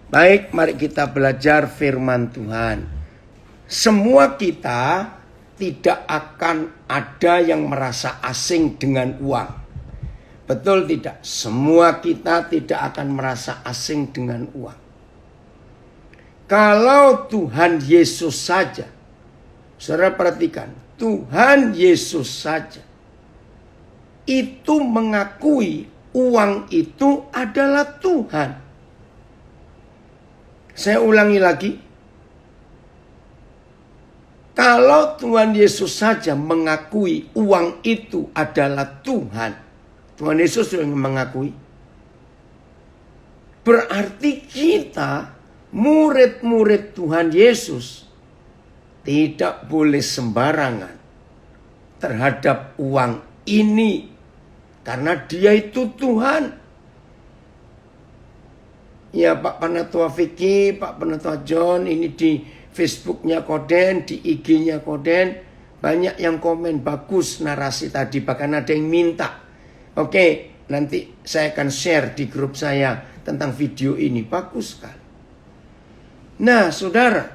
Baik, mari kita belajar firman Tuhan. Semua kita tidak akan ada yang merasa asing dengan uang. Betul tidak? Semua kita tidak akan merasa asing dengan uang. Kalau Tuhan Yesus saja, saudara perhatikan, Tuhan Yesus saja itu mengakui uang itu adalah Tuhan. Saya ulangi lagi. Kalau Tuhan Yesus saja mengakui uang itu adalah Tuhan. Tuhan Yesus sudah mengakui. Berarti kita, murid-murid Tuhan Yesus, tidak boleh sembarangan terhadap uang ini. Karena dia itu Tuhan. Ya Pak Penatua Vicky, Pak Penatua John, ini di Facebooknya Koden, di IG-nya Koden, banyak yang komen bagus narasi tadi, bahkan ada yang minta. Oke, nanti saya akan share di grup saya tentang video ini, bagus sekali. Nah saudara,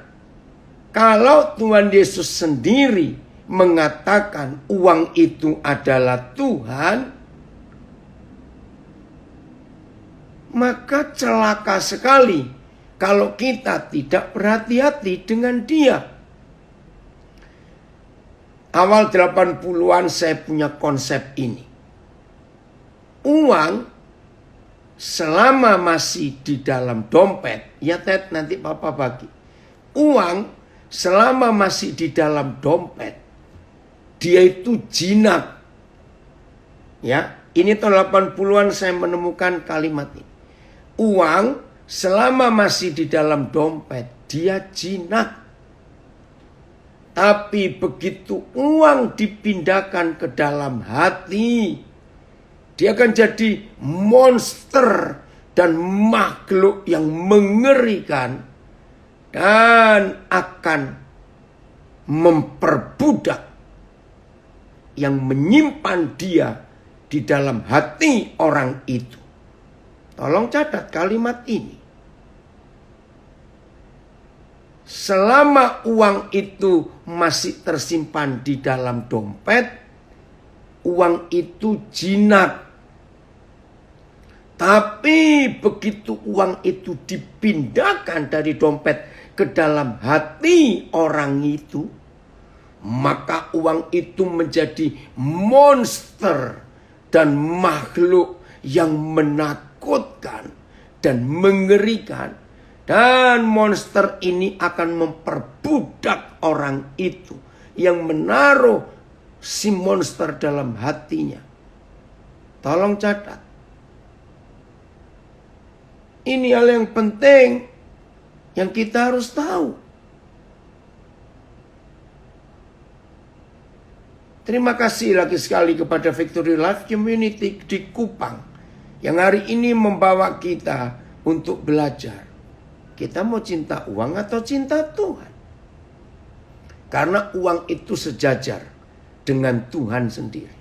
kalau Tuhan Yesus sendiri mengatakan uang itu adalah Tuhan, maka celaka sekali kalau kita tidak berhati-hati dengan dia. Awal 80-an saya punya konsep ini. Uang selama masih di dalam dompet, ya Ted nanti Papa bagi. Uang selama masih di dalam dompet, dia itu jinak. Ya, ini tahun 80-an saya menemukan kalimat ini. Uang selama masih di dalam dompet, dia jinak. Tapi begitu uang dipindahkan ke dalam hati, dia akan jadi monster dan makhluk yang mengerikan dan akan memperbudak yang menyimpan dia di dalam hati orang itu. Tolong catat kalimat ini. Selama uang itu masih tersimpan di dalam dompet, uang itu jinak. Tapi begitu uang itu dipindahkan dari dompet ke dalam hati orang itu, maka uang itu menjadi monster dan makhluk yang menakutkan dan mengerikan. Dan monster ini akan memperbudak orang itu yang menaruh si monster dalam hatinya. Tolong catat. Ini hal yang penting yang kita harus tahu. Terima kasih lagi sekali kepada Victory Life Community di Kupang yang hari ini membawa kita untuk belajar. Kita mau cinta uang atau cinta Tuhan? Karena uang itu sejajar dengan Tuhan sendiri.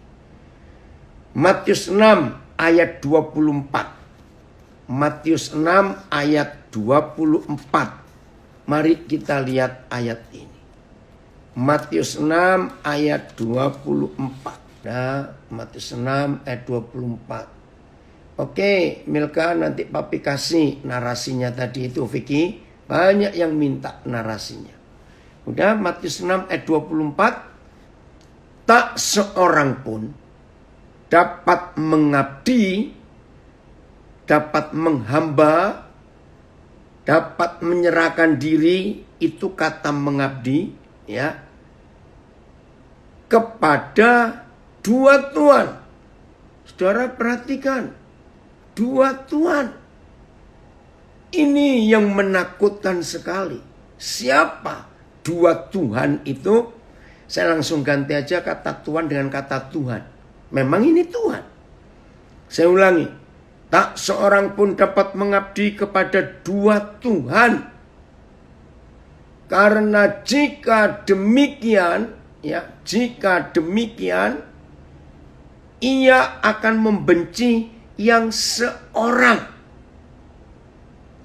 Matius 6 ayat 24. Matius 6 ayat 24. Mari kita lihat ayat ini. Matius 6 ayat 24. Nah, Matius 6 ayat 24. Oke, Milka nanti papi kasih narasinya tadi itu, Vicky. Banyak yang minta narasinya. Udah, Matius 6 ayat 24. Tak seorang pun dapat mengabdi, dapat menghamba, dapat menyerahkan diri, itu kata mengabdi, ya, kepada dua Tuhan. Saudara perhatikan, dua Tuhan. Ini yang menakutkan sekali. Siapa dua Tuhan itu? Saya langsung ganti aja kata Tuhan dengan kata Tuhan. Memang ini Tuhan. Saya ulangi. Tak seorang pun dapat mengabdi kepada dua Tuhan. Karena jika demikian, ya, jika demikian, ia akan membenci yang seorang.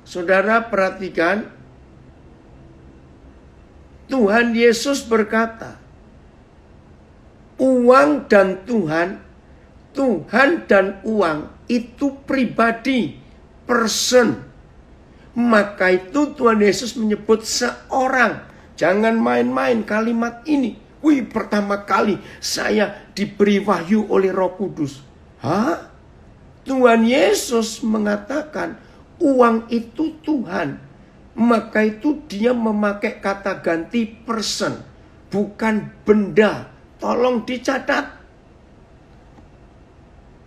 Saudara perhatikan, Tuhan Yesus berkata, uang dan Tuhan, Tuhan dan uang itu pribadi, person. Maka itu Tuhan Yesus menyebut seorang. Jangan main-main kalimat ini. Wih, pertama kali saya diberi wahyu oleh Roh Kudus. Hah? Tuhan Yesus mengatakan uang itu Tuhan. Maka itu dia memakai kata ganti person, bukan benda. Tolong dicatat.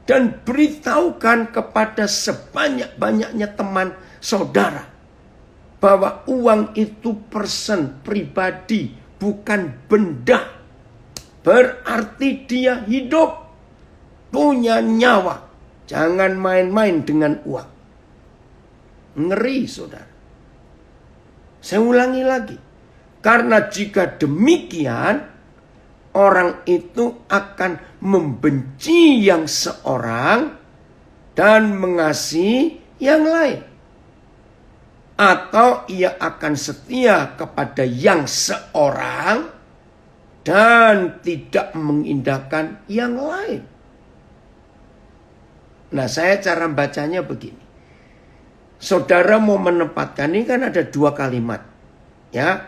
Dan beritahukan kepada sebanyak-banyaknya teman saudara bahwa uang itu person, pribadi, bukan benda. Berarti dia hidup, punya nyawa. Jangan main-main dengan uang. Ngeri, saudara. Saya ulangi lagi. Karena jika demikian, orang itu akan membenci yang seorang dan mengasihi yang lain. Atau ia akan setia kepada yang seorang dan tidak mengindahkan yang lain. Nah, saya cara bacanya begini. Saudara mau menempatkan, ini kan ada dua kalimat. Ya,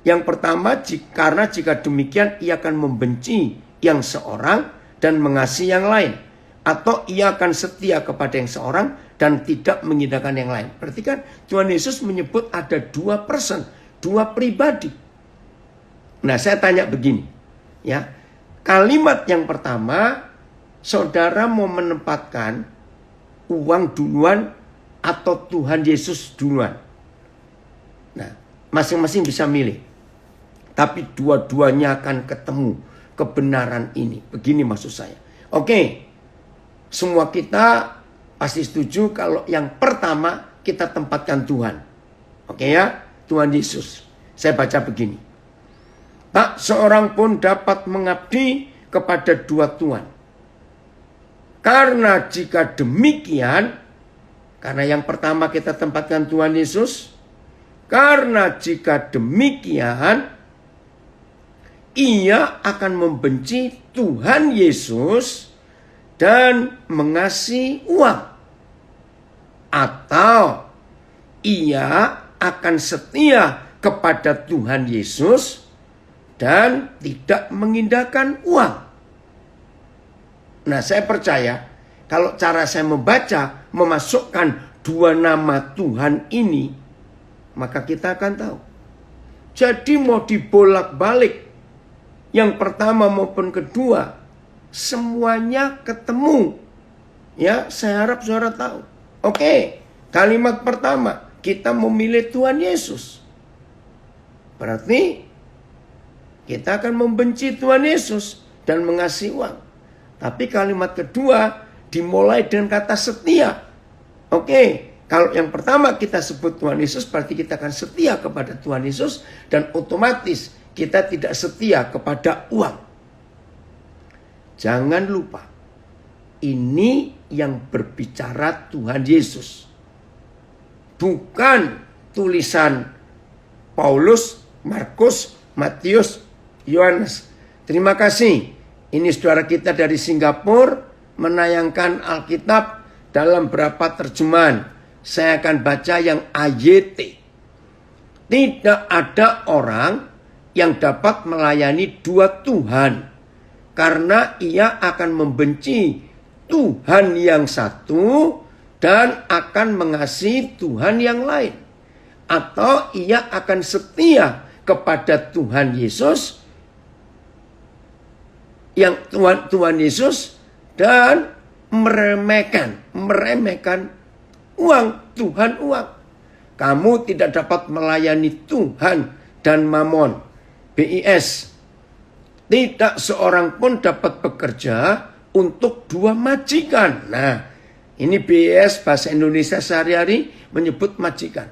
yang pertama, karena jika demikian ia akan membenci yang seorang dan mengasihi yang lain. Atau ia akan setia kepada yang seorang dan tidak mengindahkan yang lain. Berarti kan Tuhan Yesus menyebut ada dua person, dua pribadi. Nah, saya tanya begini. Ya, kalimat yang pertama, saudara mau menempatkan uang duluan atau Tuhan Yesus duluan. Nah, masing-masing bisa milih. Tapi dua-duanya akan ketemu kebenaran ini. Begini maksud saya. Oke, semua kita pasti setuju kalau yang pertama kita tempatkan Tuhan. Oke ya, Tuhan Yesus. Saya baca begini. Tak seorang pun dapat mengabdi kepada dua Tuhan. Karena jika demikian, karena yang pertama kita tempatkan Tuhan Yesus. Karena jika demikian, ia akan membenci Tuhan Yesus dan mengasihi uang. Atau ia akan setia kepada Tuhan Yesus dan tidak mengindahkan uang. Nah, saya percaya kalau cara saya membaca, memasukkan dua nama Tuhan ini, maka kita akan tahu. Jadi mau dibolak-balik, yang pertama maupun kedua, semuanya ketemu. Ya, saya harap saudara tahu. Oke, kalimat pertama, kita memilih Tuhan Yesus. Berarti kita akan membenci Tuhan Yesus dan mengasihi uang. Tapi kalimat kedua dimulai dengan kata setia. Oke, kalau yang pertama kita sebut Tuhan Yesus, berarti kita akan setia kepada Tuhan Yesus dan otomatis kita tidak setia kepada uang. Jangan lupa, ini yang berbicara Tuhan Yesus. Bukan tulisan Paulus, Markus, Matius, Yohanes. Terima kasih. Ini saudara kita dari Singapura menayangkan Alkitab dalam beberapa terjemahan. Saya akan baca yang AYT. Tidak ada orang yang dapat melayani dua Tuhan, karena ia akan membenci Tuhan yang satu dan akan mengasihi Tuhan yang lain. Atau ia akan setia kepada Tuhan Yesus, yang Tuhan Yesus, dan meremehkan uang, Tuhan uang. Kamu tidak dapat melayani Tuhan dan Mamon. BIS. Tidak seorang pun dapat bekerja untuk dua majikan. Nah, ini BIS bahasa Indonesia sehari-hari menyebut majikan.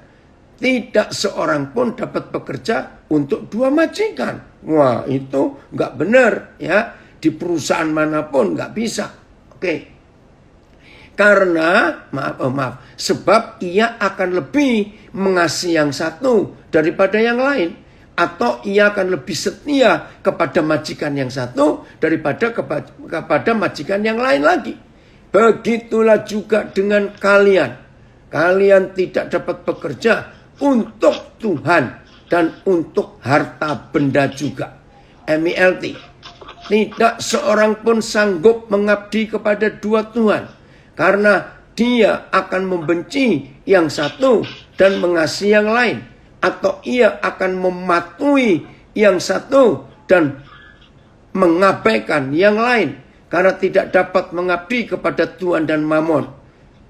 Tidak seorang pun dapat bekerja untuk dua majikan. Wah, itu nggak benar ya. Di perusahaan manapun nggak bisa. Oke. Karena, sebab ia akan lebih mengasihi yang satu daripada yang lain. Atau ia akan lebih setia kepada majikan yang satu daripada kepada majikan yang lain lagi. Begitulah juga dengan kalian. Kalian tidak dapat bekerja untuk Tuhan dan untuk harta benda juga. MILT. Tidak seorang pun sanggup mengabdi kepada dua Tuhan. Karena dia akan membenci yang satu dan mengasihi yang lain. Atau ia akan mematuhi yang satu dan mengabaikan yang lain. Karena tidak dapat mengabdi kepada Tuhan dan Mamon.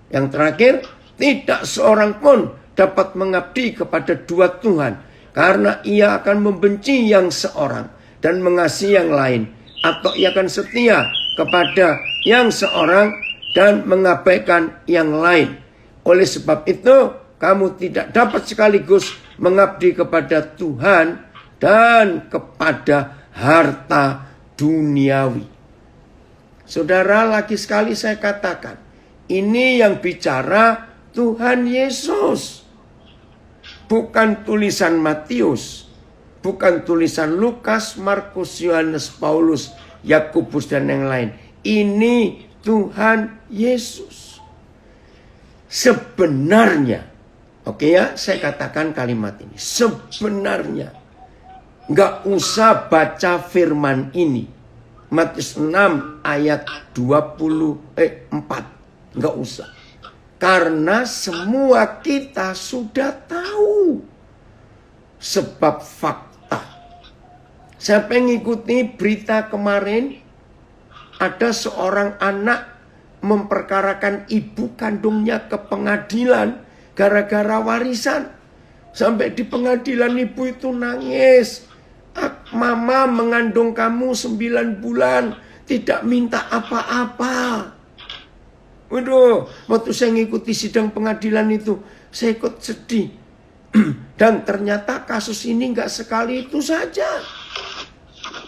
Yang terakhir, tidak seorang pun dapat mengabdi kepada dua Tuhan. Karena ia akan membenci yang seorang dan mengasihi yang lain. Atau ia akan setia kepada yang seorang dan mengabaikan yang lain. Oleh sebab itu, kamu tidak dapat sekaligus mengabdi kepada Tuhan dan kepada harta duniawi. Saudara, lagi sekali saya katakan, ini yang bicara Tuhan Yesus. Bukan tulisan Matius, bukan tulisan Lukas, Markus, Yohanes, Paulus, Yakobus dan yang lain. Ini Tuhan Yesus. Sebenarnya, oke ya, saya katakan kalimat ini. Sebenarnya, nggak usah baca firman ini. Matius 6 ayat 4. Nggak usah. Karena semua kita sudah tahu. Sebab fakta. Saya mengikuti berita kemarin. Ada seorang anak memperkarakan ibu kandungnya ke pengadilan gara-gara warisan. Sampai di pengadilan ibu itu nangis. Mama mengandung kamu 9 bulan. Tidak minta apa-apa. Waduh, waktu saya ngikuti sidang pengadilan itu, saya ikut sedih. Dan ternyata kasus ini nggak sekali itu saja.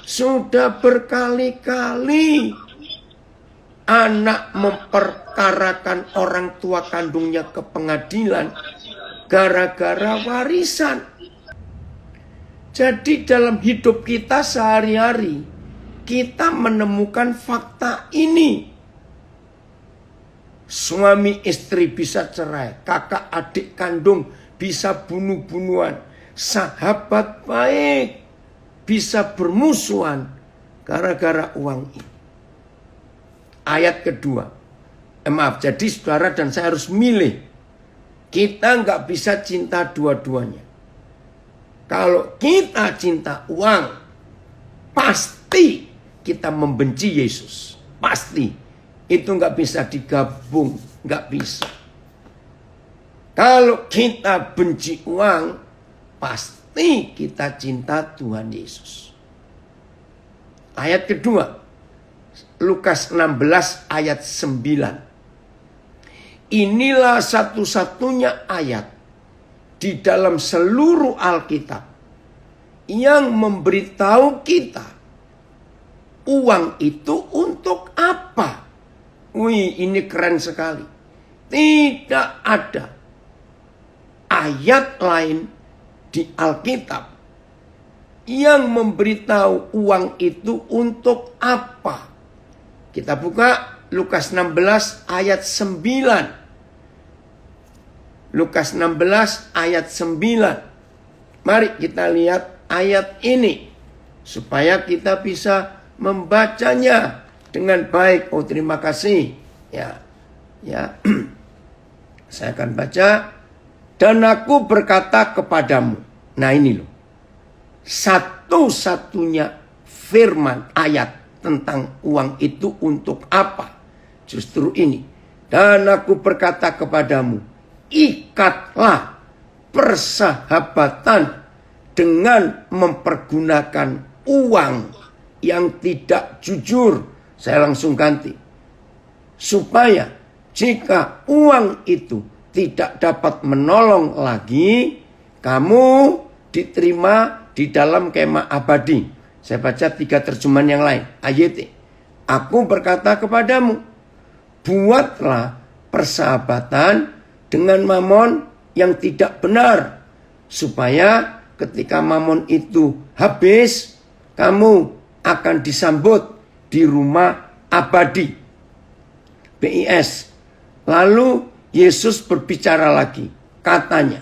Sudah berkali-kali anak memperkarakan orang tua kandungnya ke pengadilan gara-gara warisan. Jadi dalam hidup kita sehari-hari, kita menemukan fakta ini. Suami istri bisa cerai, kakak adik kandung bisa bunuh-bunuhan, sahabat baik bisa bermusuhan gara-gara uang ini. Ayat kedua. Jadi saudara dan saya harus milih. Kita nggak bisa cinta dua-duanya. Kalau kita cinta uang, pasti kita membenci Yesus. Pasti. Itu nggak bisa digabung. Nggak bisa. Kalau kita benci uang, pasti kita cinta Tuhan Yesus. Ayat kedua. Lukas 16 ayat 9. Inilah satu-satunya ayat di dalam seluruh Alkitab yang memberitahu kita uang itu untuk apa. Wih, ini keren sekali. Tidak ada ayat lain di Alkitab yang memberitahu uang itu untuk apa. Kita buka Lukas 16 ayat 9. Lukas 16 ayat 9. Mari kita lihat ayat ini. Supaya kita bisa membacanya dengan baik. Oh, terima kasih. Ya. Saya akan baca. Dan aku berkata kepadamu. Nah ini loh. Satu-satunya firman ayat tentang uang itu untuk apa? Justru ini. Dan aku berkata kepadamu, ikatlah persahabatan dengan mempergunakan uang yang tidak jujur. Saya langsung ganti. Supaya jika uang itu tidak dapat menolong lagi, kamu diterima di dalam kemah abadi. Saya baca 3 terjemahan yang lain. Ayat. Aku berkata kepadamu, buatlah persahabatan dengan mamon yang tidak benar. Supaya ketika mamon itu habis, kamu akan disambut di rumah abadi. BIS. Lalu Yesus berbicara lagi. Katanya,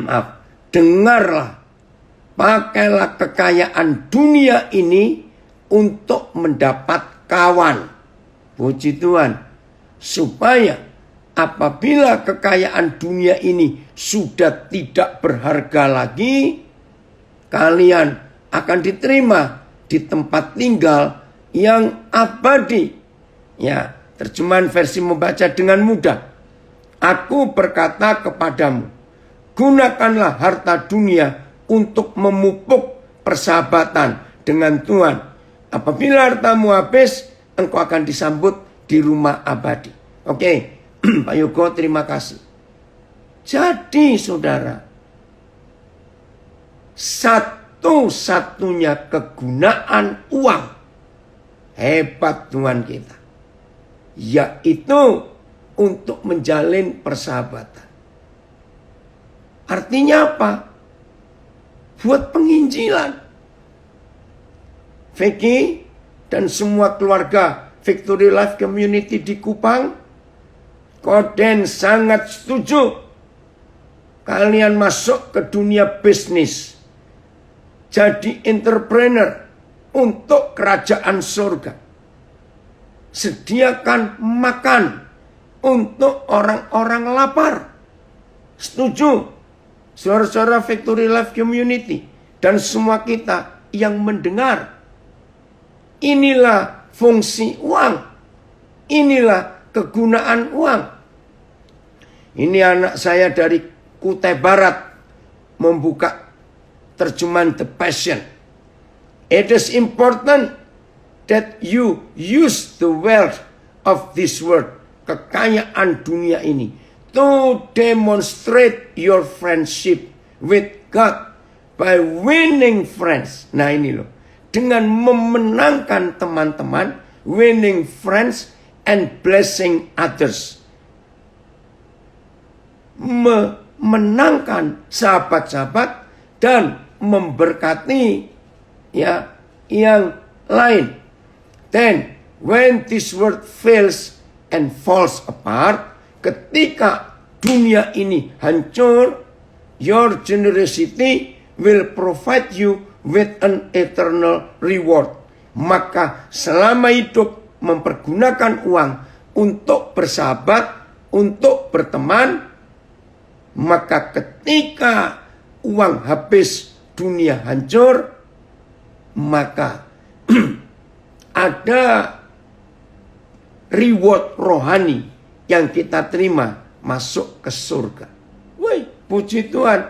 maaf, dengarlah, pakailah kekayaan dunia ini untuk mendapat kawan. Puji Tuhan. Supaya apabila kekayaan dunia ini sudah tidak berharga lagi, kalian akan diterima di tempat tinggal yang abadi. Ya, terjemahan versi membaca dengan mudah. Aku berkata kepadamu, gunakanlah harta dunia untuk memupuk persahabatan dengan Tuhan. Apabila hartamu habis, engkau akan disambut di rumah abadi. Oke, Pak Yogo, terima kasih. Jadi saudara, satu-satunya kegunaan uang, hebat Tuhan kita, yaitu untuk menjalin persahabatan. Artinya apa? Buat penginjilan. Vicky dan semua keluarga Victory Life Community di Kupang, Koden sangat setuju kalian masuk ke dunia bisnis. Jadi entrepreneur untuk kerajaan surga. Sediakan makan untuk orang-orang lapar. Setuju? Saudara-saudara Victory Life Community dan semua kita yang mendengar. Inilah fungsi uang. Inilah kegunaan uang. Ini anak saya dari Kutai Barat membuka terjemahan The Passion. It is important that you use the wealth of this world, kekayaan dunia ini, to demonstrate your friendship with God by winning friends. Nah ini loh, dengan memenangkan teman-teman, winning friends and blessing others. Menangkan sahabat-sahabat dan memberkati ya yang lain. Then when this world fails and falls apart, ketika dunia ini hancur, your generosity will provide you with an eternal reward. Maka selama hidup mempergunakan uang untuk bersahabat, untuk berteman, maka ketika uang habis, dunia hancur, maka ada reward rohani yang kita terima masuk ke surga. Wih, puji Tuhan.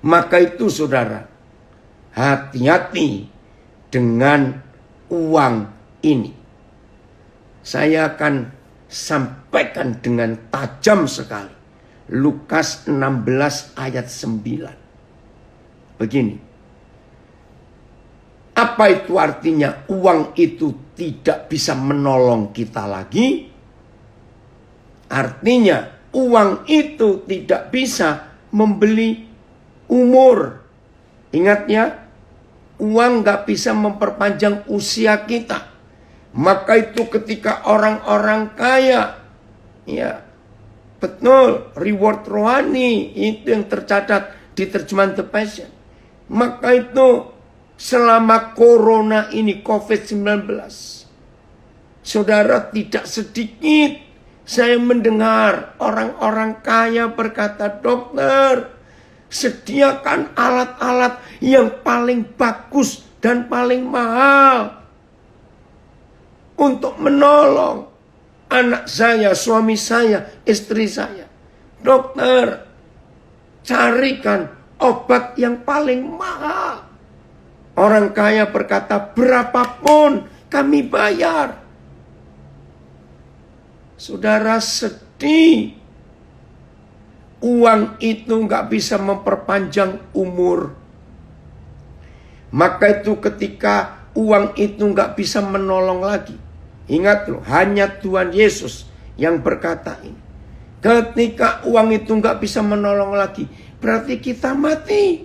Maka itu saudara, hati-hati dengan uang ini. Saya akan sampaikan dengan tajam sekali. Lukas 16 ayat 9. Begini. Apa itu artinya uang itu tidak bisa menolong kita lagi? Artinya uang itu tidak bisa membeli umur. Ingat ya, uang gak bisa memperpanjang usia kita. Maka itu ketika orang-orang kaya, ya betul, reward rohani itu yang tercatat di terjemahan The Passion. Maka itu selama corona ini, COVID-19, saudara, tidak sedikit saya mendengar orang-orang kaya berkata, dokter, sediakan alat-alat yang paling bagus dan paling mahal untuk menolong anak saya, suami saya, istri saya. Dokter, carikan obat yang paling mahal. Orang kaya berkata, berapapun kami bayar. Saudara, sedih. Uang itu gak bisa memperpanjang umur. Maka itu ketika uang itu gak bisa menolong lagi. Ingat loh, hanya Tuhan Yesus yang berkata ini. Ketika uang itu nggak bisa menolong lagi, berarti kita mati.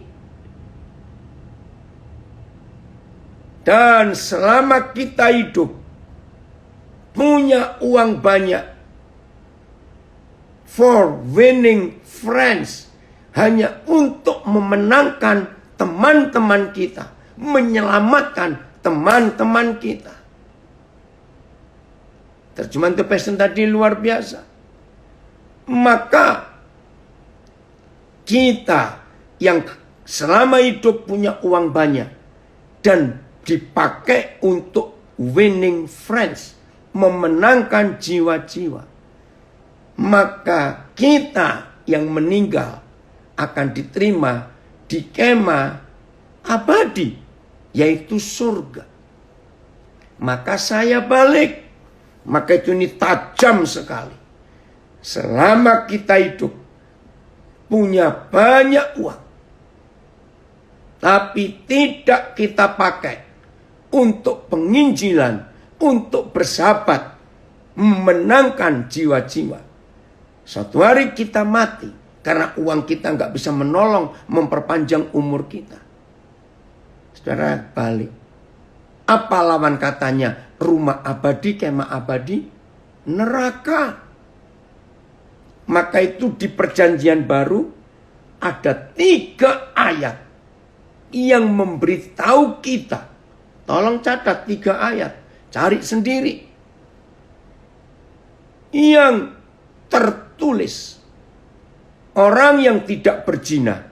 Dan selama kita hidup, punya uang banyak, for winning friends, hanya untuk memenangkan teman-teman kita, menyelamatkan teman-teman kita. Terjemahan The Passion tadi luar biasa. Maka kita yang selama hidup punya uang banyak dan dipakai untuk winning friends, memenangkan jiwa-jiwa, maka kita yang meninggal akan diterima di kemah abadi, yaitu surga. Maka saya balik, maka itu ini tajam sekali. Selama kita hidup punya banyak uang, tapi tidak kita pakai untuk penginjilan, untuk bersahabat, memenangkan jiwa-jiwa. Suatu hari kita mati karena uang kita nggak bisa menolong memperpanjang umur kita. Saudara balik. Apa lawan katanya? Rumah abadi, kemah abadi, neraka. Maka itu di perjanjian baru ada 3 ayat yang memberitahu kita. Tolong catat 3 ayat. Cari sendiri. Yang tertulis. Orang yang tidak berzina,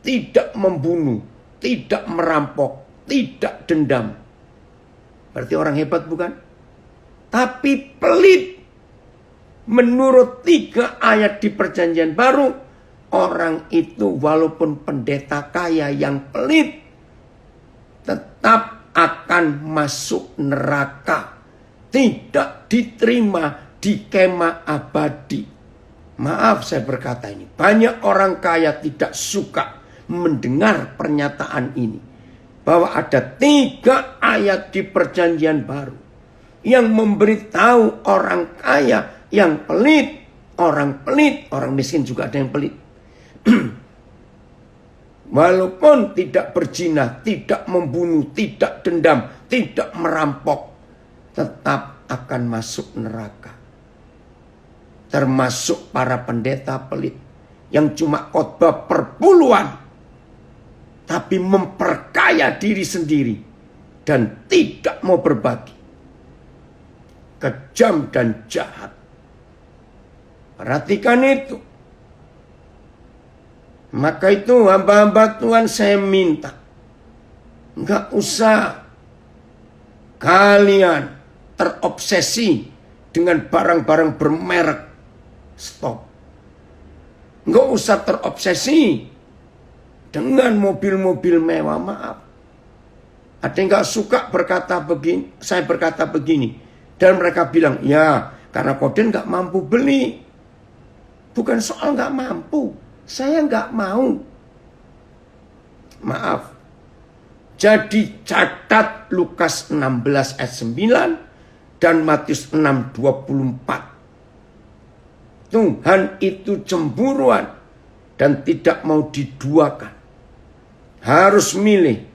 tidak membunuh, tidak merampok, tidak dendam. Berarti orang hebat bukan? Tapi pelit. Menurut 3 ayat di perjanjian baru, orang itu walaupun pendeta kaya yang pelit, tetap akan masuk neraka. Tidak diterima di kemah abadi. Maaf saya berkata ini. Banyak orang kaya tidak suka mendengar pernyataan ini. Bahwa ada 3 ayat di perjanjian baru yang memberitahu orang kaya yang pelit, orang miskin juga ada yang pelit. Walaupun tidak berzina, tidak membunuh, tidak dendam, tidak merampok, tetap akan masuk neraka. Termasuk para pendeta pelit yang cuma khotbah perpuluhan, tapi memperkaya diri sendiri dan tidak mau berbagi. Kejam dan jahat. Perhatikan itu. Maka itu hamba-hamba Tuhan saya minta. Enggak usah kalian terobsesi dengan barang-barang bermerek. Stop. Enggak usah terobsesi dengan mobil-mobil mewah. Maaf. Ada yang enggak suka berkata begini. Saya berkata begini. Dan mereka bilang, ya karena Koden enggak mampu beli. Bukan soal nggak mampu. Saya nggak mau. Maaf. Jadi catat Lukas 16 ayat 9 dan Matius 6:24. Tuhan itu cemburuan dan tidak mau diduakan. Harus milih.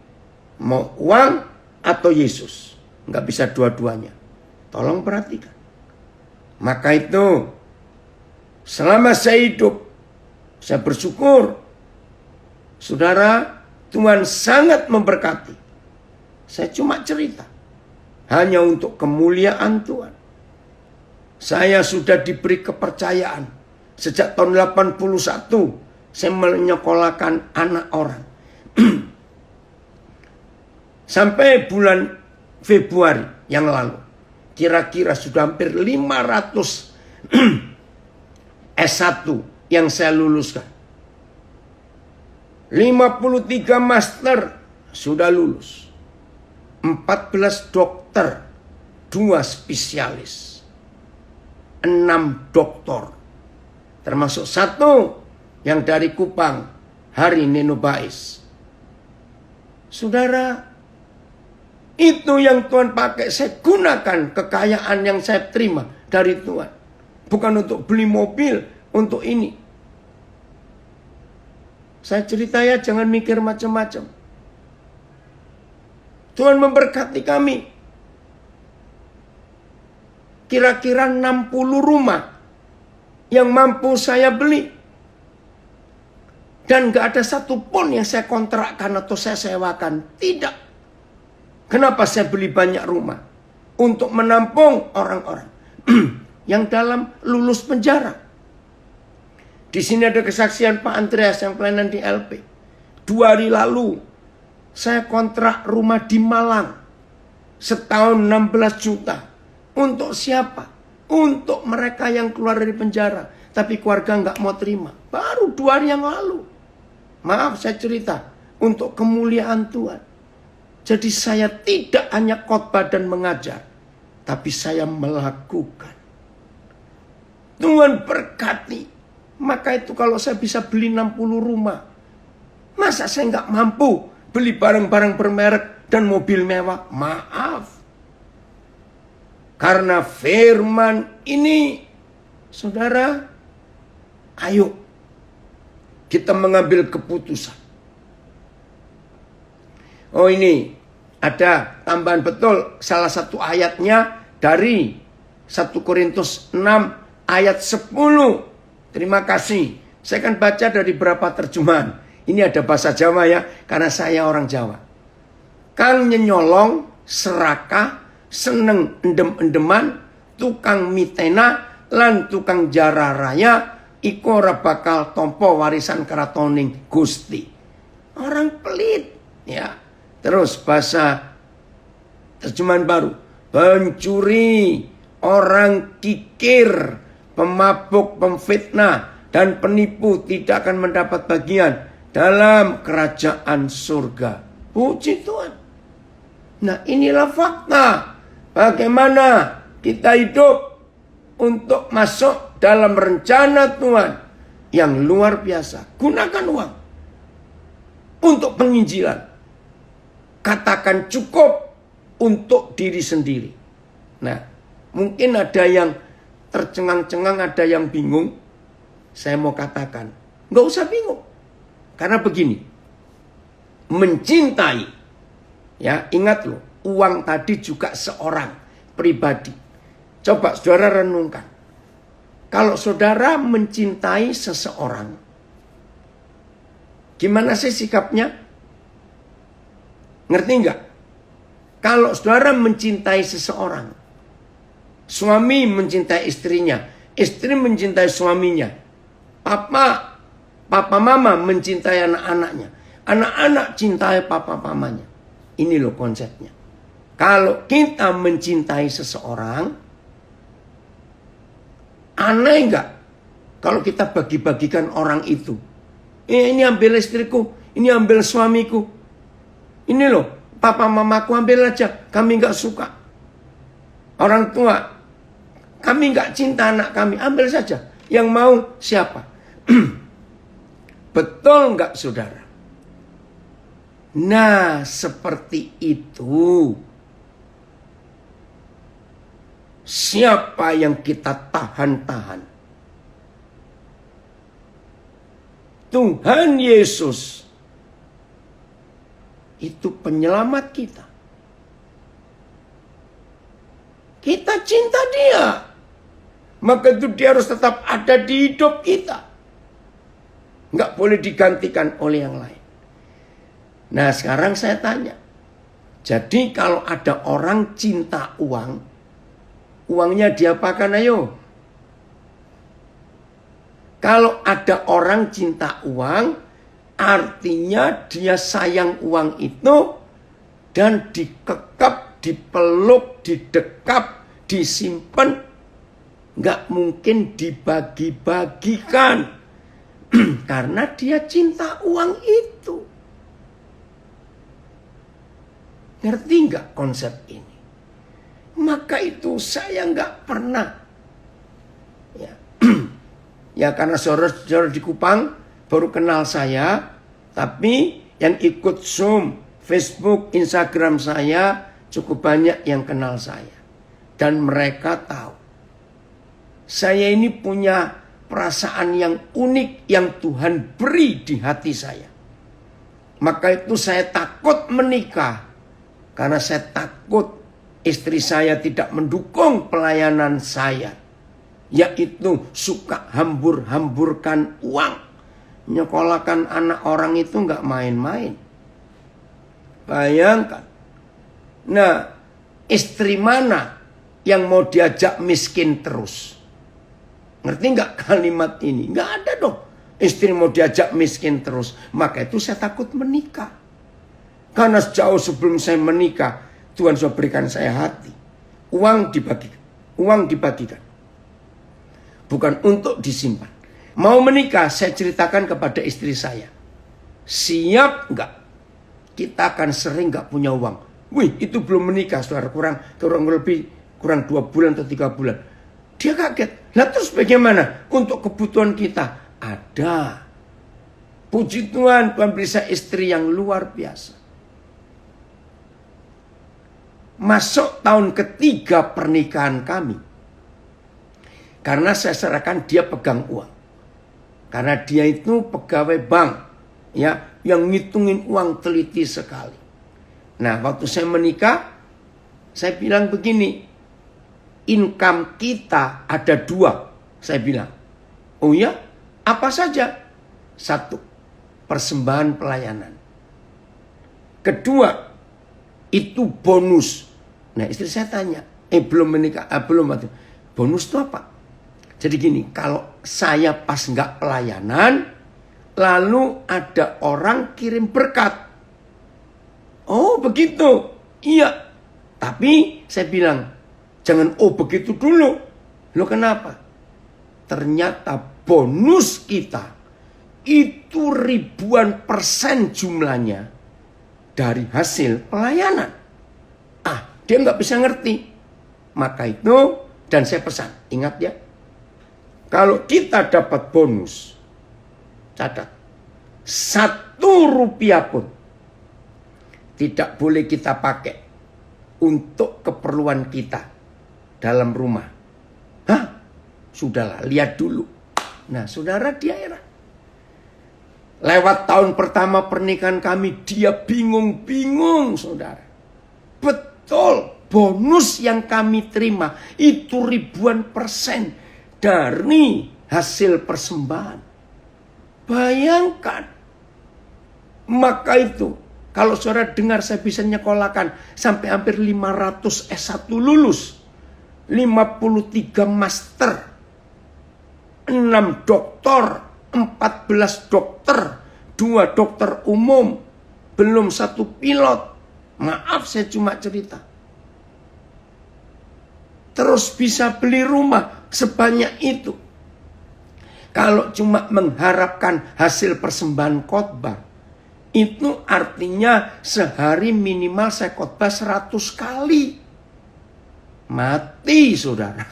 Mau uang atau Yesus. Nggak bisa dua-duanya. Tolong perhatikan. Maka itu selama saya hidup, saya bersyukur. Saudara, Tuhan sangat memberkati. Saya cuma cerita. Hanya untuk kemuliaan Tuhan. Saya sudah diberi kepercayaan. Sejak tahun 81, saya menyekolahkan anak orang. Sampai bulan Februari yang lalu. Kira-kira sudah hampir 500 S1 yang saya luluskan. 53 master sudah lulus. 14 dokter, 2 spesialis. 6 doktor. Termasuk 1 yang dari Kupang, Hari Neno Bais. Saudara, itu yang Tuhan pakai. Saya gunakan kekayaan yang saya terima dari Tuhan. Bukan untuk beli mobil, untuk ini. Saya cerita ya, jangan mikir macam-macam. Tuhan memberkati kami. Kira-kira 60 rumah yang mampu saya beli. Dan gak ada satupun yang saya kontrakkan atau saya sewakan. Tidak. Kenapa saya beli banyak rumah? Untuk menampung orang-orang yang dalam lulus penjara. Di sini ada kesaksian Pak Andreas yang pelayanan di LP. 2 hari lalu saya kontrak rumah di Malang. Setahun 16 juta. Untuk siapa? Untuk mereka yang keluar dari penjara. Tapi keluarga nggak mau terima. Baru 2 hari yang lalu. Maaf saya cerita. Untuk kemuliaan Tuhan. Jadi saya tidak hanya khotbah dan mengajar. Tapi saya melakukan. Tuhan berkati. Maka itu kalau saya bisa beli 60 rumah. Masa saya nggak mampu beli barang-barang bermerek dan mobil mewah? Maaf. Karena firman ini, saudara, ayo kita mengambil keputusan. Oh ini ada tambahan betul salah satu ayatnya dari 1 Korintus 6 ayat 10. Terima kasih. Saya akan baca dari beberapa terjemahan. Ini ada bahasa Jawa ya, karena saya orang Jawa. Kang nyenyolong, serakah, seneng endem-endeman, tukang mitena, lan tukang jara raya, iku ora bakal tompo warisan keratoning Gusti. Orang pelit, ya. Terus bahasa terjemahan baru. Pencuri, orang kikir, pemabuk, pemfitnah, dan penipu tidak akan mendapat bagian dalam kerajaan surga. Puji Tuhan. Nah inilah fakta. Bagaimana kita hidup untuk masuk dalam rencana Tuhan yang luar biasa. Gunakan uang untuk penginjilan. Katakan cukup untuk diri sendiri. Nah, mungkin ada yang tercengang-cengang, ada yang bingung. Saya mau katakan, nggak usah bingung. Karena begini, mencintai, ya ingat loh, uang tadi juga seorang pribadi. Coba saudara renungkan. Kalau saudara mencintai seseorang, gimana sih sikapnya? Ngerti nggak? Kalau saudara mencintai seseorang, suami mencintai istrinya, istri mencintai suaminya, papa mama mencintai anak-anaknya, anak-anak cintai papa mamanya. Ini loh konsepnya. Kalau kita mencintai seseorang, aneh nggak kalau kita bagi-bagikan orang itu? Ini ambil istriku, ini ambil suamiku. Ini loh, papa mamaku ambil aja, kami nggak suka. Orang tua, kami nggak cinta anak kami, ambil saja. Yang mau siapa? Betul nggak saudara? Nah, seperti itu. Siapa yang kita tahan-tahan? Tuhan Yesus. Itu penyelamat kita. Kita cinta dia. Maka itu dia harus tetap ada di hidup kita. Nggak boleh digantikan oleh yang lain. Nah sekarang saya tanya. Jadi kalau ada orang cinta uang, uangnya diapakan ayo? Kalau ada orang cinta uang, artinya dia sayang uang itu dan dikekep, dipeluk, didekap, disimpan. Nggak mungkin dibagi-bagikan. Karena dia cinta uang itu. Ngerti nggak konsep ini? Maka itu saya nggak pernah. Ya karena saudara di Kupang baru kenal saya, tapi yang ikut Zoom, Facebook, Instagram saya cukup banyak yang kenal saya. Dan mereka tahu. Saya ini punya perasaan yang unik yang Tuhan beri di hati saya. Maka itu saya takut menikah. Karena saya takut istri saya tidak mendukung pelayanan saya. Yaitu suka hambur-hamburkan uang. Nyekolahkan anak orang itu nggak main-main. Bayangkan. Nah, istri mana yang mau diajak miskin terus? Ngerti nggak kalimat ini? Nggak ada dong. Istri mau diajak miskin terus. Maka itu saya takut menikah. Karena jauh sebelum saya menikah, Tuhan sudah berikan saya hati. Uang dibagikan. Uang dibagikan. Bukan untuk disimpan. Mau menikah, saya ceritakan kepada istri saya. Siap nggak? Kita akan sering nggak punya uang. Wih, itu belum menikah, saudara. Kurang 2 bulan atau 3 bulan. Dia kaget. Nah terus bagaimana? Untuk kebutuhan kita ada. Puji Tuhan, Tuhan beri saya istri yang luar biasa. Masuk tahun ketiga pernikahan kami. Karena saya serahkan dia pegang uang. Karena dia itu pegawai bank. Ya, yang ngitungin uang teliti sekali. Nah, waktu saya menikah, saya bilang begini. Income kita ada 2. Saya bilang. Oh ya? Apa saja? 1. Persembahan pelayanan. Kedua, itu bonus. Nah, istri saya tanya. Belum menikah. Belum. Bonus itu apa? Jadi gini, kalau saya pas nggak pelayanan, lalu ada orang kirim berkat. Oh begitu. Iya. Tapi saya bilang, jangan begitu dulu. Loh kenapa? Ternyata bonus kita itu ribuan persen jumlahnya dari hasil pelayanan. Dia nggak bisa ngerti. Maka itu, dan saya pesan, ingat ya. Kalau kita dapat bonus, catat, 1 rupiah pun tidak boleh kita pakai untuk keperluan kita dalam rumah. Sudahlah, lihat dulu. Nah, saudara, dia heran. Lewat tahun pertama pernikahan kami, dia bingung-bingung, saudara. Betul, bonus yang kami terima itu ribuan persen dari hasil persembahan. Bayangkan. Maka itu, kalau saudara dengar saya bisa nyekolahkan sampai hampir 500 S1 lulus. 53 master. 6 doktor. 14 dokter. 2 dokter umum. Belum 1 pilot. Maaf, saya cuma cerita. Terus bisa beli rumah sebanyak itu. Kalau cuma mengharapkan hasil persembahan khotbah, itu artinya sehari minimal saya khotbah 100 kali. Mati, saudara.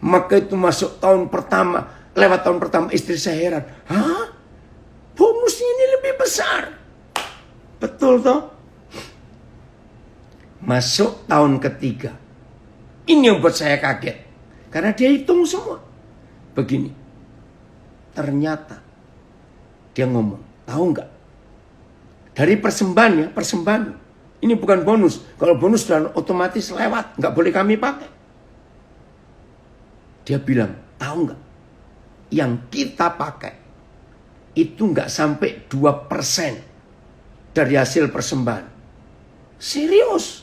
Maka itu masuk tahun pertama, lewat tahun pertama istri saya heran. Bonusnya ini lebih besar. Betul toh? Masuk tahun ketiga. Ini yang buat saya kaget. Karena dia hitung semua. Begini. Ternyata. Dia ngomong. Tahu nggak? Dari persembahan ya. Persembahan. Ini bukan bonus. Kalau bonus sudah otomatis lewat. Nggak boleh kami pakai. Dia bilang. Tahu nggak? Yang kita pakai. Itu nggak sampai 2% dari hasil persembahan. Serius.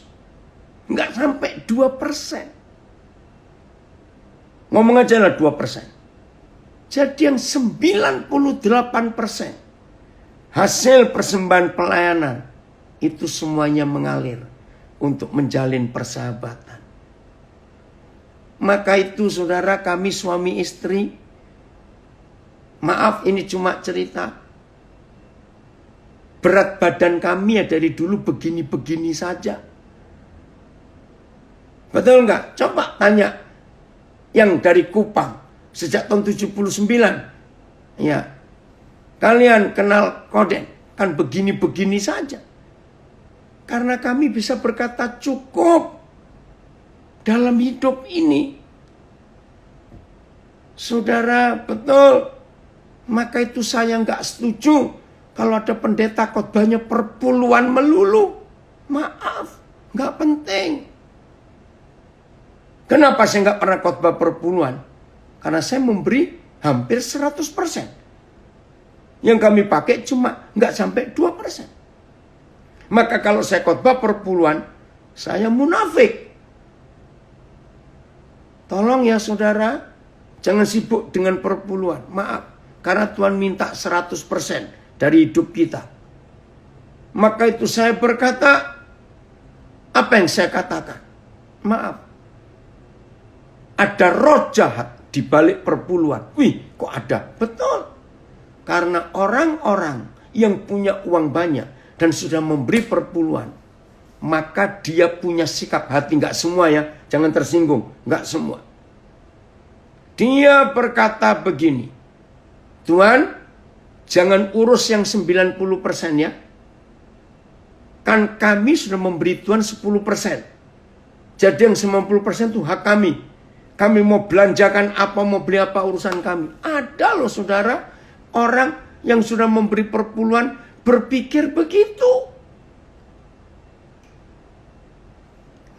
Nggak sampai 2%. Ngomong aja lah 2%. Jadi yang 98% hasil persembahan pelayanan itu semuanya mengalir untuk menjalin persahabatan. Maka itu saudara, kami suami istri, maaf ini cuma cerita. Berat badan kami ya dari dulu begini-begini saja. Betul nggak? Coba tanya yang dari Kupang sejak tahun 79. Ya. Kalian kenal Koden kan begini-begini saja. Karena kami bisa berkata cukup. dalam hidup ini. Saudara, betul. Maka itu saya nggak setuju kalau ada pendeta khotbahnya perpuluhan melulu. Maaf, nggak penting. Kenapa saya nggak pernah khotbah perpuluhan? Karena saya memberi hampir 100%. Yang kami pakai cuma nggak sampai 2%. Maka kalau saya khotbah perpuluhan, saya munafik. Tolong ya saudara, jangan sibuk dengan perpuluhan. Maaf, karena Tuhan minta 100% dari hidup kita. Maka itu saya berkata, apa yang saya katakan? Maaf, ada roh jahat di balik perpuluhan. Wih, kok ada? Betul. Karena orang-orang yang punya uang banyak dan sudah memberi perpuluhan, maka dia punya sikap hati, nggak semua ya, jangan tersinggung, nggak semua. Dia berkata begini, Tuhan, jangan urus yang 90% ya. Kan kami sudah memberi Tuhan 10%. Jadi yang 90% itu hak kami. Kami mau belanjakan apa, mau beli apa, urusan kami. Ada loh saudara, orang yang sudah memberi perpuluhan berpikir begitu.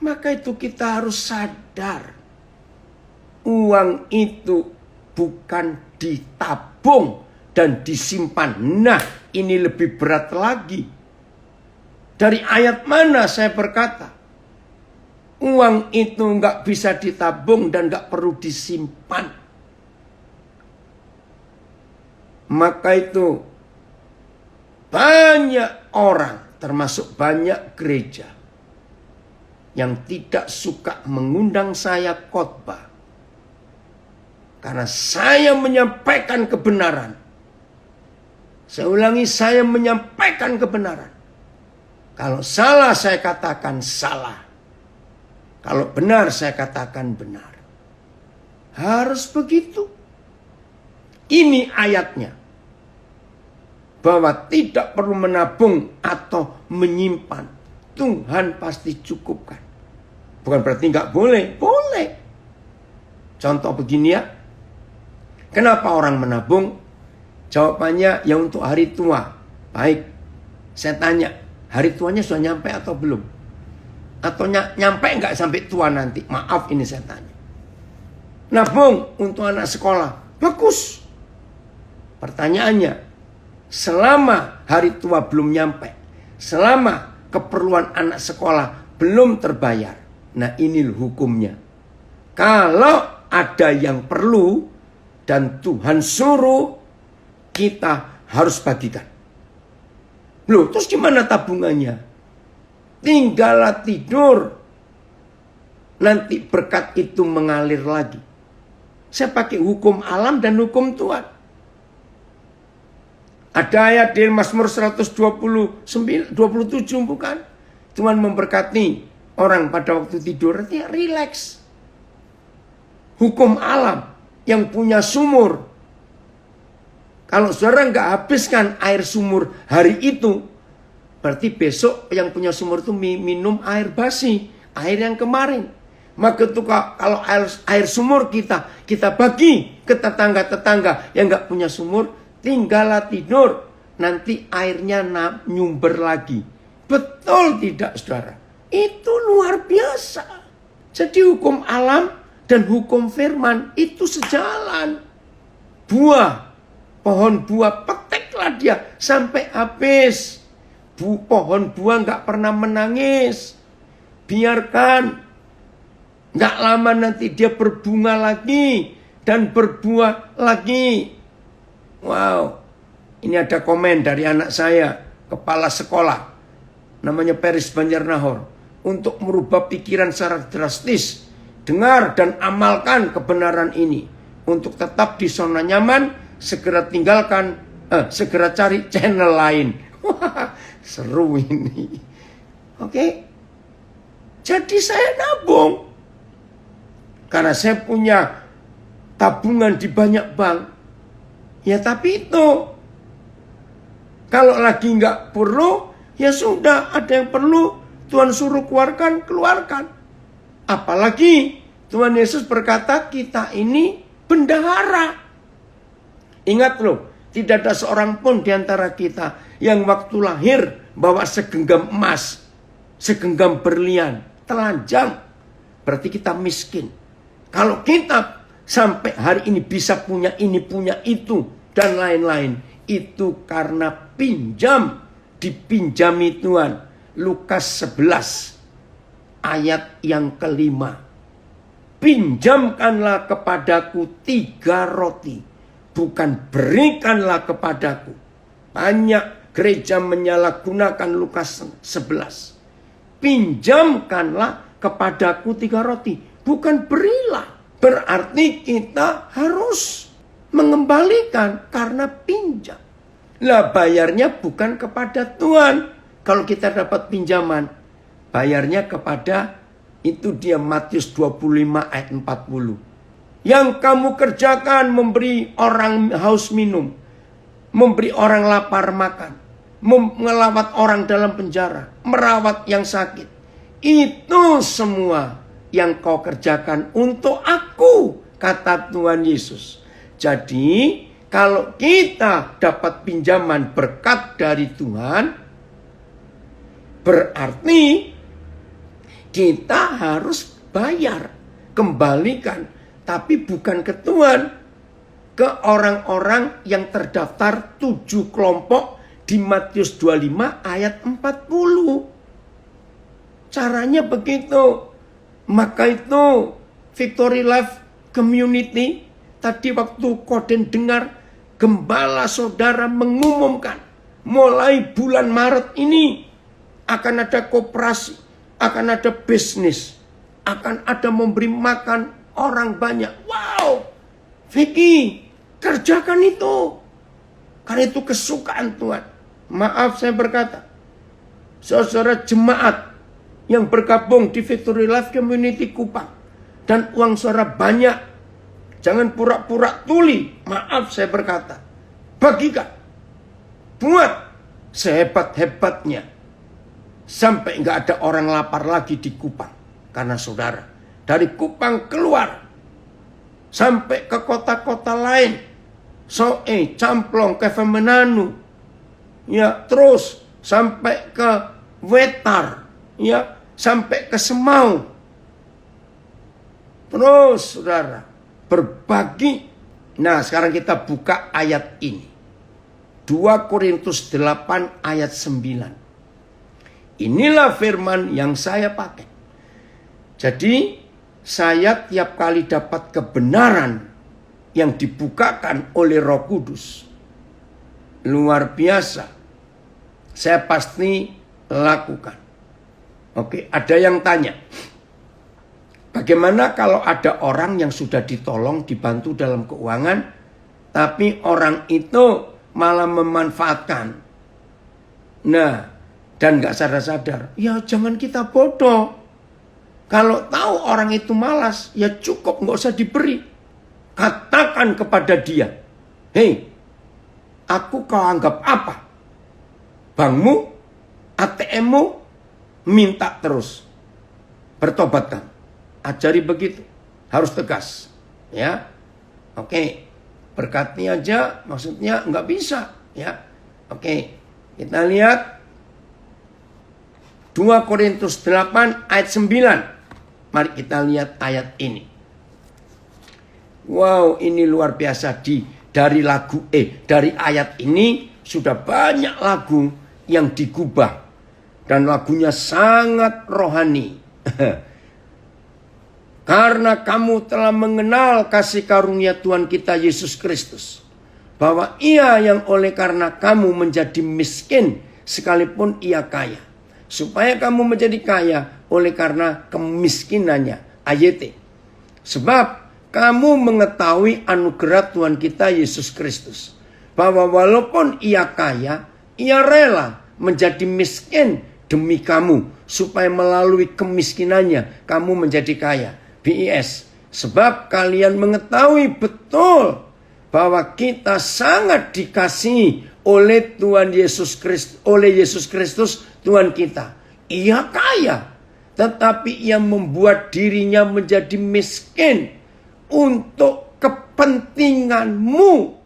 Maka itu kita harus sadar. Uang itu bukan ditabung dan disimpan. Nah, ini lebih berat lagi. Dari ayat mana saya berkata? Uang itu nggak bisa ditabung dan nggak perlu disimpan. Maka itu banyak orang, termasuk banyak gereja, yang tidak suka mengundang saya khotbah. Karena saya menyampaikan kebenaran. Saya ulangi, saya menyampaikan kebenaran. Kalau salah saya katakan salah. Kalau benar saya katakan benar. Harus begitu. Ini ayatnya. Bahwa tidak perlu menabung atau menyimpan. Tuhan pasti cukupkan. Bukan berarti nggak boleh. Boleh. Contoh begini ya. Kenapa orang menabung? Jawabannya ya untuk hari tua. Baik, saya tanya, hari tuanya sudah nyampe atau belum? Atau nyampe nggak sampai tua nanti? Maaf ini saya tanya. Nabung untuk anak sekolah, bagus. Pertanyaannya, selama hari tua belum nyampe, selama keperluan anak sekolah belum terbayar, nah ini hukumnya. Kalau ada yang perlu dan Tuhan suruh, kita harus bagikan. Loh, terus gimana tabungannya? Tinggallah tidur. Nanti berkat itu mengalir lagi. Saya pakai hukum alam dan hukum Tuhan. Ada ayat di Mazmur 127 bukan? Tuhan memberkati orang pada waktu tidur. Artinya relax. Hukum alam yang punya sumur. Kalau saudara nggak habiskan air sumur hari itu, berarti besok yang punya sumur itu minum air basi, air yang kemarin. Maka itu kalau air sumur kita bagi ke tetangga-tetangga yang nggak punya sumur, tinggallah tidur, nanti airnya nyumber lagi. Betul tidak saudara? Itu luar biasa. Jadi hukum alam dan hukum firman itu sejalan. Buah, pohon buah petiklah dia sampai habis. Pohon buah nggak pernah menangis. Biarkan. Nggak lama nanti dia berbunga lagi dan berbuah lagi. Wow. Ini ada komen dari anak saya, kepala sekolah. Namanya Peris Banjarnahor. Untuk merubah pikiran secara drastis. Dengar dan amalkan kebenaran ini. Untuk tetap di zona nyaman, segera tinggalkan, segera cari channel lain. Seru ini. Oke. Jadi saya nabung. Karena saya punya tabungan di banyak bank. Ya tapi itu. Kalau lagi nggak perlu, ya sudah, ada yang perlu, Tuhan suruh keluarkan, keluarkan. Apalagi Tuhan Yesus berkata kita ini bendahara. Ingat loh, tidak ada seorang pun di antara kita yang waktu lahir bawa segenggam emas, segenggam berlian, telanjang. Berarti kita miskin. Kalau kita sampai hari ini bisa punya ini, punya itu, dan lain-lain, itu karena pinjam, dipinjami Tuhan. Lukas 11 ayat yang kelima. Pinjamkanlah kepadaku 3 roti, bukan berikanlah kepadaku. Banyak gereja menyalahgunakan Lukas 11. Pinjamkanlah kepadaku 3 roti, bukan berilah. Berarti kita harus mengembalikan karena pinjam. Lah bayarnya bukan kepada Tuhan. Kalau kita dapat pinjaman, bayarnya kepada, itu dia Matius 25 ayat 40. Yang kamu kerjakan memberi orang haus minum, memberi orang lapar makan, melawat orang dalam penjara, merawat yang sakit. Itu semua yang kau kerjakan untuk aku, kata Tuhan Yesus. Jadi kalau kita dapat pinjaman berkat dari Tuhan, berarti kita harus bayar, kembalikan. Tapi bukan ke Tuhan, ke orang-orang yang terdaftar 7 kelompok di Matius 25 ayat 40. Caranya begitu. Maka itu Victory Life Community, tadi waktu Koden dengar gembala saudara mengumumkan, mulai bulan Maret ini akan ada koperasi, akan ada bisnis, akan ada memberi makan orang banyak. Wow, Vicky, kerjakan itu. Karena itu kesukaan Tuhan. Maaf saya berkata, saudara jemaat yang bergabung di Victory Life Community Kupang, dan uang saudara banyak, jangan pura-pura tuli. Maaf saya berkata, bagikan, buat sehebat-hebatnya, sampai nggak ada orang lapar lagi di Kupang. Karena saudara dari Kupang keluar sampai ke kota-kota lain, Soe, Camplong, Kevemenanu, ya, terus sampai ke Wetar, ya, sampai ke Semau. Terus saudara berbagi. Nah sekarang kita buka ayat ini, 2 Korintus 8 ayat 9. Inilah firman yang saya pakai. Jadi saya tiap kali dapat kebenaran yang dibukakan oleh Roh Kudus, luar biasa, saya pasti lakukan. Oke, ada yang tanya, bagaimana kalau ada orang yang sudah ditolong, dibantu dalam keuangan, tapi orang itu malah memanfaatkan. Nah, dan gak sadar-sadar, ya jangan kita bodoh. Kalau tahu orang itu malas, ya cukup, gak usah diberi. Katakan kepada dia, hei, aku kau anggap apa? Bankmu, ATM-mu, minta terus. Bertobatkan. Ajari begitu. Harus tegas. Ya, oke. Berkati aja, maksudnya nggak bisa. Ya, oke. Kita lihat 2 Korintus 8 ayat 9. Mari kita lihat ayat ini. Wow, ini luar biasa. Dari ayat ini sudah banyak lagu yang digubah. Dan lagunya sangat rohani. Karena kamu telah mengenal kasih karunia Tuhan kita Yesus Kristus, bahwa Ia yang oleh karena kamu menjadi miskin sekalipun Ia kaya, supaya kamu menjadi kaya oleh karena kemiskinannya. Ayat. Sebab kamu mengetahui anugerah Tuhan kita Yesus Kristus, bahwa walaupun Ia kaya, Ia rela menjadi miskin demi kamu, supaya melalui kemiskinannya kamu menjadi kaya. BIS, sebab kalian mengetahui betul bahwa kita sangat dikasihi oleh Tuhan Yesus Kristus, oleh Yesus Kristus Tuhan kita. Ia kaya, tetapi ia membuat dirinya menjadi miskin untuk kepentinganmu,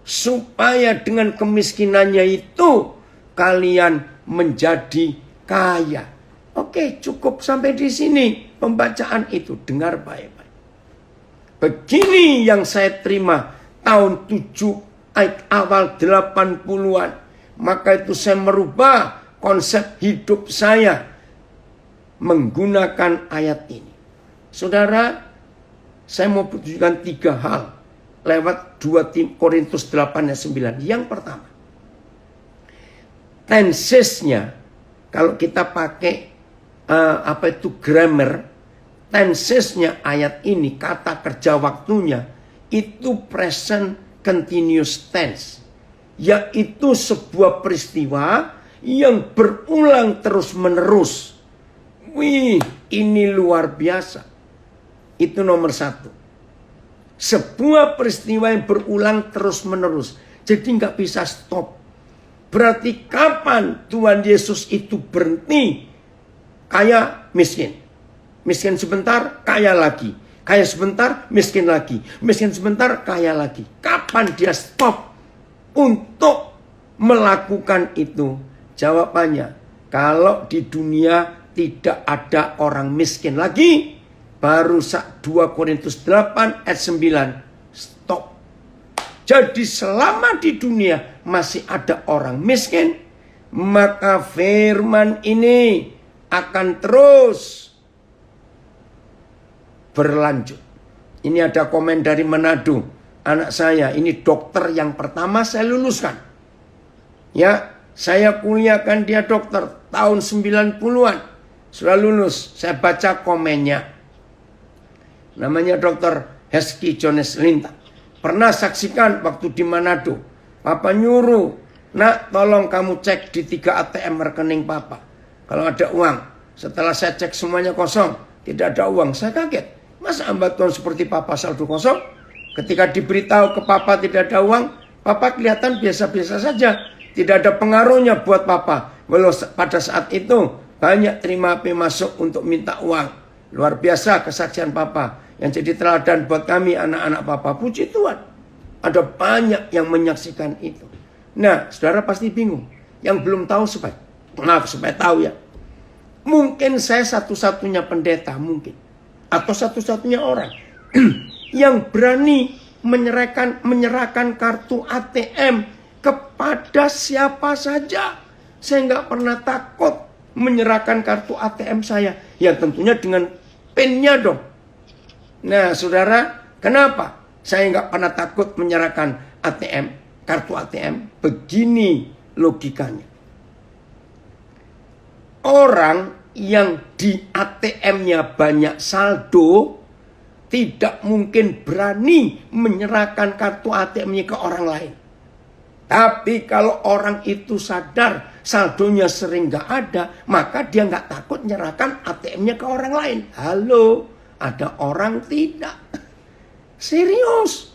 supaya dengan kemiskinannya itu kalian menjadi kaya. Oke, cukup sampai di sini pembacaan itu. Dengar baik-baik. Begini yang saya terima tahun 7 awal 80-an. Maka itu saya merubah konsep hidup saya menggunakan ayat ini. Saudara, saya mau tunjukkan 3 hal lewat 2 Korintus 8 ayat 9. Yang pertama, tensesnya, kalau kita pakai grammar, tensesnya ayat ini, kata kerja waktunya, itu present continuous tense. Yaitu sebuah peristiwa yang berulang terus menerus. Wih, ini luar biasa. Itu nomor 1. Sebuah peristiwa yang berulang terus menerus. Jadi nggak bisa stop. Berarti kapan Tuhan Yesus itu berhenti? Kaya, miskin. Miskin sebentar, kaya lagi. Kaya sebentar, miskin lagi. Miskin sebentar, kaya lagi. Kapan dia stop untuk melakukan itu? Jawabannya, kalau di dunia tidak ada orang miskin lagi, baru 2 Korintus 8 ayat 9, stop. Jadi selama di dunia masih ada orang miskin, maka firman ini akan terus berlanjut. Ini ada komen dari Manado. Anak saya, ini dokter yang pertama saya luluskan. Ya, saya kuliahkan dia dokter tahun 90-an. Sudah lulus, saya baca komennya. Namanya Dr. Hesky Jones Linta. Pernah saksikan waktu di Manado. Papa nyuruh, nak tolong kamu cek di 3 ATM rekening papa. Kalau ada uang. Setelah saya cek semuanya kosong, tidak ada uang. Saya kaget. Masa hamba Tuhan seperti papa saldo kosong? Ketika diberitahu ke papa tidak ada uang, papa kelihatan biasa-biasa saja. Tidak ada pengaruhnya buat papa. Walau pada saat itu banyak terima HP masuk untuk minta uang. Luar biasa kesaksian papa yang jadi teladan buat kami anak-anak papa. Puji Tuhan. Ada banyak yang menyaksikan itu. Nah, saudara pasti bingung. Yang belum tahu supaya tahu ya. Mungkin saya satu-satunya pendeta mungkin. Atau satu-satunya orang yang berani menyerahkan kartu ATM kepada siapa saja. Saya nggak pernah takut menyerahkan kartu ATM saya. Ya tentunya dengan PIN-nya dong. Nah saudara, kenapa saya nggak pernah takut menyerahkan kartu ATM? Begini logikanya. Orang yang di ATM-nya banyak saldo tidak mungkin berani menyerahkan kartu ATM-nya ke orang lain. Tapi kalau orang itu sadar saldonya sering gak ada, maka dia gak takut menyerahkan ATM-nya ke orang lain. Halo, ada orang tidak. Serius.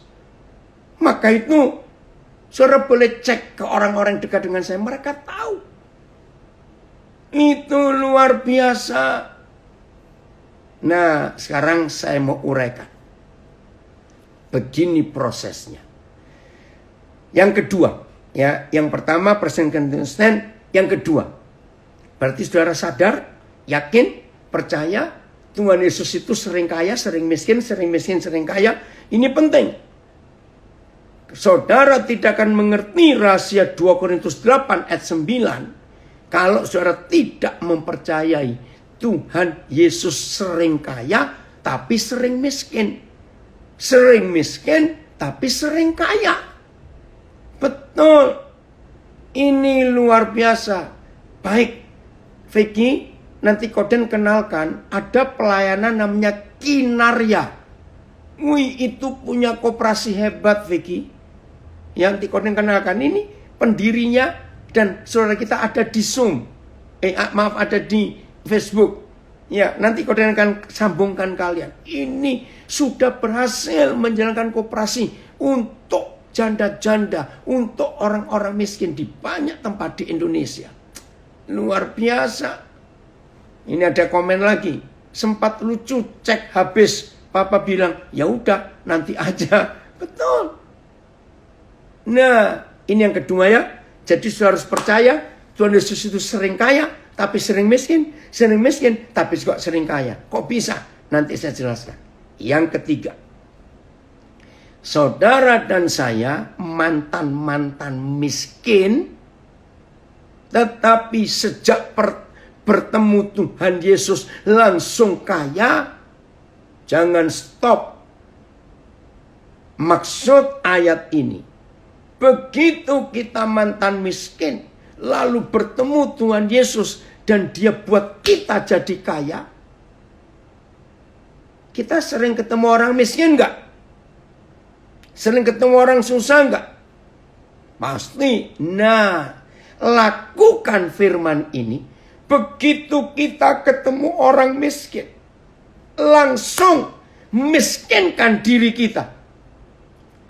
Maka itu, saudara boleh cek ke orang-orang dekat dengan saya, mereka tahu. Itu luar biasa. Nah, sekarang saya mau uraikan. Begini prosesnya. Yang kedua, ya, yang pertama present continuous tense, yang kedua. Berarti saudara sadar, yakin, percaya Tuhan Yesus itu sering kaya, sering miskin, sering kaya. Ini penting. Saudara tidak akan mengerti rahasia 2 Korintus 8 ayat 9 kalau saudara tidak mempercayai Tuhan Yesus sering kaya tapi sering miskin. Sering miskin tapi sering kaya. Betul. Ini luar biasa. Baik, Vicky, nanti Koden kenalkan ada pelayanan namanya Kinarya. Wih, itu punya koperasi hebat, Vicky. Yang Koden kenalkan ini pendirinya dan saudara kita ada di Zoom. Ada di Facebook. Ya, nanti Koden akan sambungkan kalian. Ini sudah berhasil menjalankan koperasi untuk janda-janda, untuk orang-orang miskin di banyak tempat di Indonesia. Luar biasa. Ini ada komen lagi. Sempat lucu, cek habis. Papa bilang, ya udah nanti aja. Betul. Nah, ini yang kedua ya. Jadi saudara harus percaya Tuhan Yesus itu sering kaya, tapi sering miskin. Sering miskin, tapi juga sering kaya. Kok bisa? Nanti saya jelaskan. Yang ketiga. Saudara dan saya mantan-mantan miskin. Tetapi sejak bertemu Tuhan Yesus langsung kaya. Jangan stop. Maksud ayat ini, begitu kita mantan miskin, lalu bertemu Tuhan Yesus dan dia buat kita jadi kaya. Kita sering ketemu orang miskin enggak? Sering ketemu orang susah enggak? Pasti. Nah, lakukan firman ini. Begitu kita ketemu orang miskin, langsung miskinkan diri kita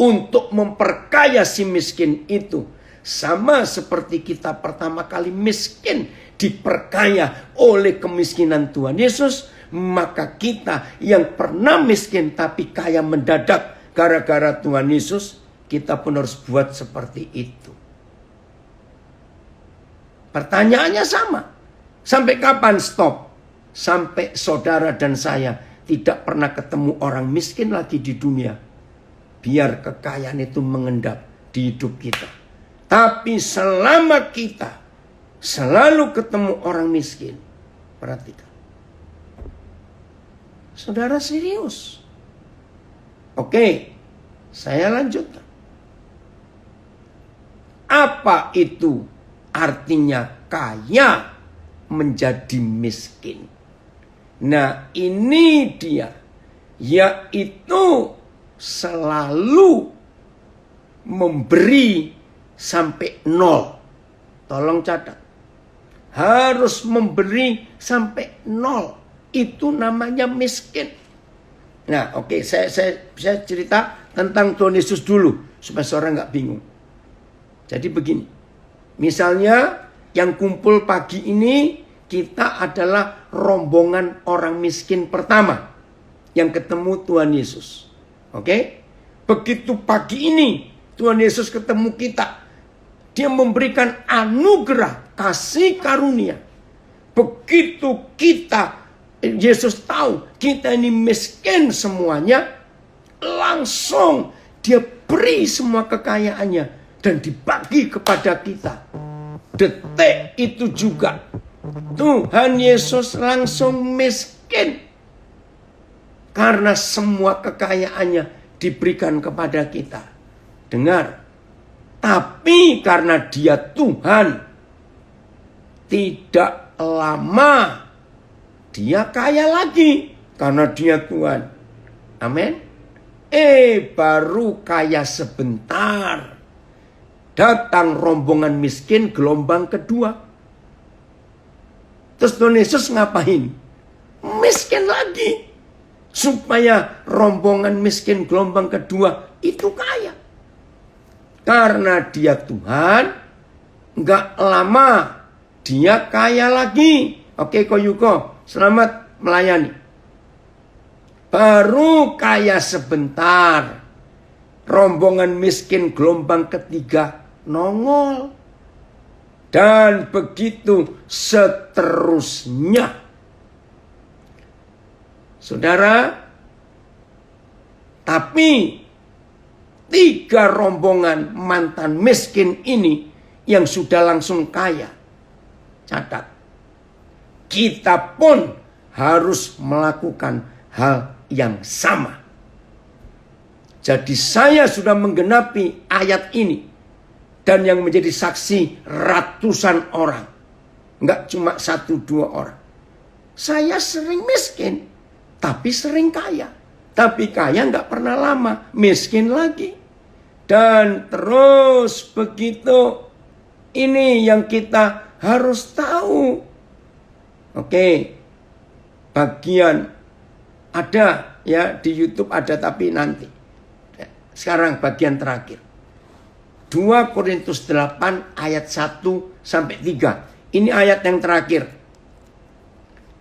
untuk memperkaya si miskin itu. Sama seperti kita pertama kali miskin diperkaya oleh kemiskinan Tuhan Yesus. Maka kita yang pernah miskin tapi kaya mendadak gara-gara Tuhan Yesus, kita pun harus buat seperti itu. Pertanyaannya sama. Sampai kapan stop? Sampai saudara dan saya tidak pernah ketemu orang miskin lagi di dunia. Biar kekayaan itu mengendap di hidup kita. Tapi selama kita selalu ketemu orang miskin, perhatikan. Saudara serius. Oke, saya lanjutkan. Apa itu artinya kaya menjadi miskin? Nah, ini dia. Yaitu selalu memberi sampai nol. Tolong catat. Harus memberi sampai nol. Itu namanya miskin. Nah, oke, saya cerita tentang Tuhan Yesus dulu supaya seorang nggak bingung. Jadi begini. Misalnya yang kumpul pagi ini kita adalah rombongan orang miskin pertama yang ketemu Tuhan Yesus. Oke? Begitu pagi ini Tuhan Yesus ketemu kita, dia memberikan anugerah, kasih karunia. Begitu Yesus tahu kita ini miskin semuanya, langsung dia beri semua kekayaannya dan dibagi kepada kita. Detik itu juga Tuhan Yesus langsung miskin. Karena semua kekayaannya diberikan kepada kita. Dengar. Tapi karena dia Tuhan, tidak lama dia kaya lagi. Karena dia Tuhan. Amin. Baru kaya sebentar. Datang rombongan miskin gelombang kedua. Terus Tuhan Yesus ngapain? Miskin lagi. Supaya rombongan miskin gelombang kedua itu kaya. Karena dia Tuhan, nggak lama dia kaya lagi. Oke, Koyuko, selamat melayani. Baru kaya sebentar, rombongan miskin gelombang ketiga nongol. Dan begitu seterusnya. Saudara, tapi 3 rombongan mantan miskin ini yang sudah langsung kaya. Catat. Kita pun harus melakukan hal yang sama. Jadi saya sudah menggenapi ayat ini. Dan yang menjadi saksi ratusan orang. Enggak cuma 1-2 orang. Saya sering miskin. Tapi sering kaya. Tapi kaya nggak pernah lama. Miskin lagi. Dan terus begitu. Ini yang kita harus tahu. Oke. Bagian. Ada ya di YouTube ada tapi nanti. Sekarang bagian terakhir. 2 Korintus 8 ayat 1 sampai 3. Ini ayat yang terakhir.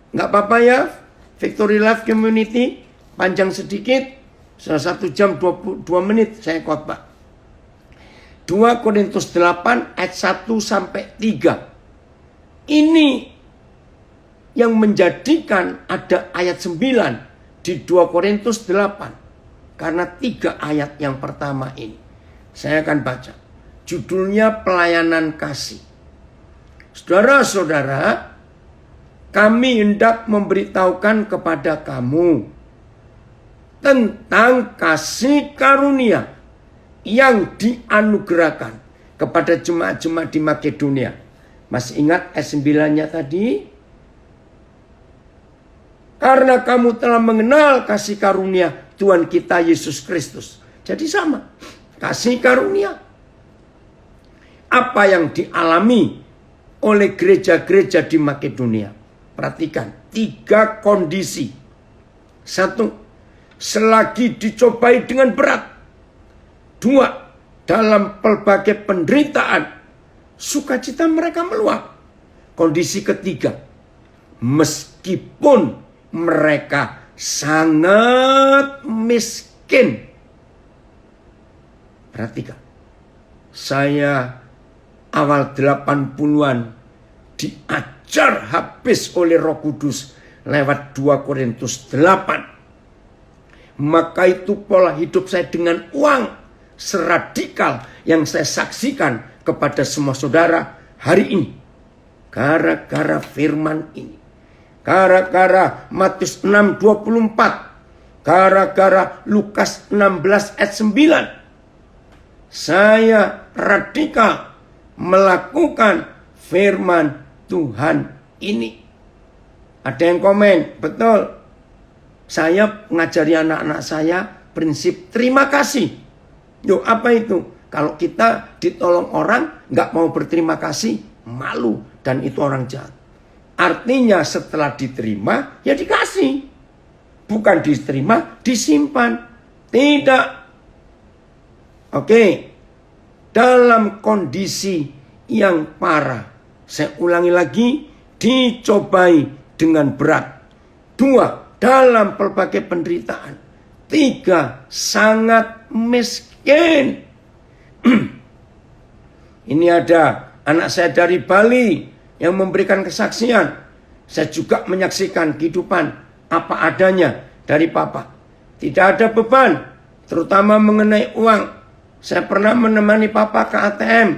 Nggak apa-apa ya, Victory Life Community, panjang sedikit, 1 jam 22 menit saya khotbah. 2 Korintus 8 ayat 1 sampai 3. Ini yang menjadikan ada ayat 9 di 2 Korintus 8. Karena 3 ayat yang pertama ini. Saya akan baca. Judulnya pelayanan kasih. Saudara-saudara, kami hendak memberitahukan kepada kamu tentang kasih karunia yang dianugerahkan kepada jemaat-jemaat di Makedonia. Masih ingat ayat 9-nya tadi? Karena kamu telah mengenal kasih karunia Tuhan kita Yesus Kristus. Jadi sama, kasih karunia. Apa yang dialami oleh gereja-gereja di Makedonia. Perhatikan, 3 kondisi. 1, selagi dicobai dengan berat. 2, dalam pelbagai penderitaan, sukacita mereka meluap. Kondisi ketiga, meskipun mereka sangat miskin. Perhatikan, saya awal 80-an diajar habis oleh Roh Kudus lewat 2 Korintus 8. Maka itu pola hidup saya dengan uang seradikal yang saya saksikan kepada semua saudara hari ini. Gara-gara firman ini. Gara-gara Matius 6:24. Gara-gara Lukas 16 ayat 9. Saya radikal melakukan firman Tuhan ini. Ada yang komen, betul. Saya mengajari anak-anak saya prinsip terima kasih. Yo, apa itu? Kalau kita ditolong orang, nggak mau berterima kasih, malu. Dan itu orang jahat. Artinya setelah diterima, ya dikasih. Bukan diterima, disimpan. Tidak. Oke. Dalam kondisi yang parah. Saya ulangi lagi, dicobai dengan berat. 2, dalam pelbagai penderitaan. 3, sangat miskin. Ini ada anak saya dari Bali yang memberikan kesaksian. Saya juga menyaksikan kehidupan apa adanya dari papa. Tidak ada beban, terutama mengenai uang. Saya pernah menemani papa ke ATM,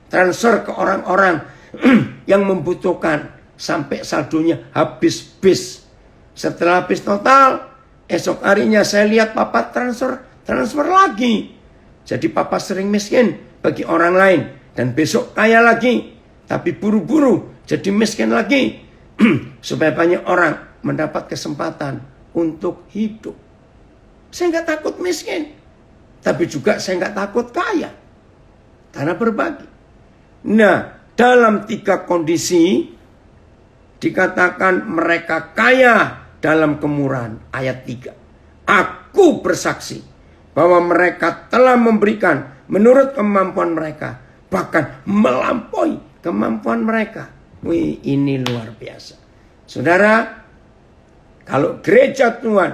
transfer ke orang-orang yang membutuhkan sampai saldonya habis bis. Setelah habis total, esok harinya saya lihat papa transfer lagi. Jadi papa sering miskin bagi orang lain. Dan besok kaya lagi. Tapi buru-buru jadi miskin lagi. Supaya banyak orang mendapat kesempatan untuk hidup. Saya nggak takut miskin. Tapi juga saya nggak takut kaya. Karena berbagi. Nah, dalam 3 kondisi dikatakan mereka kaya dalam kemurahan. Ayat 3. Aku bersaksi bahwa mereka telah memberikan menurut kemampuan mereka. Bahkan melampaui kemampuan mereka. Wih, ini luar biasa. Saudara, kalau gereja Tuhan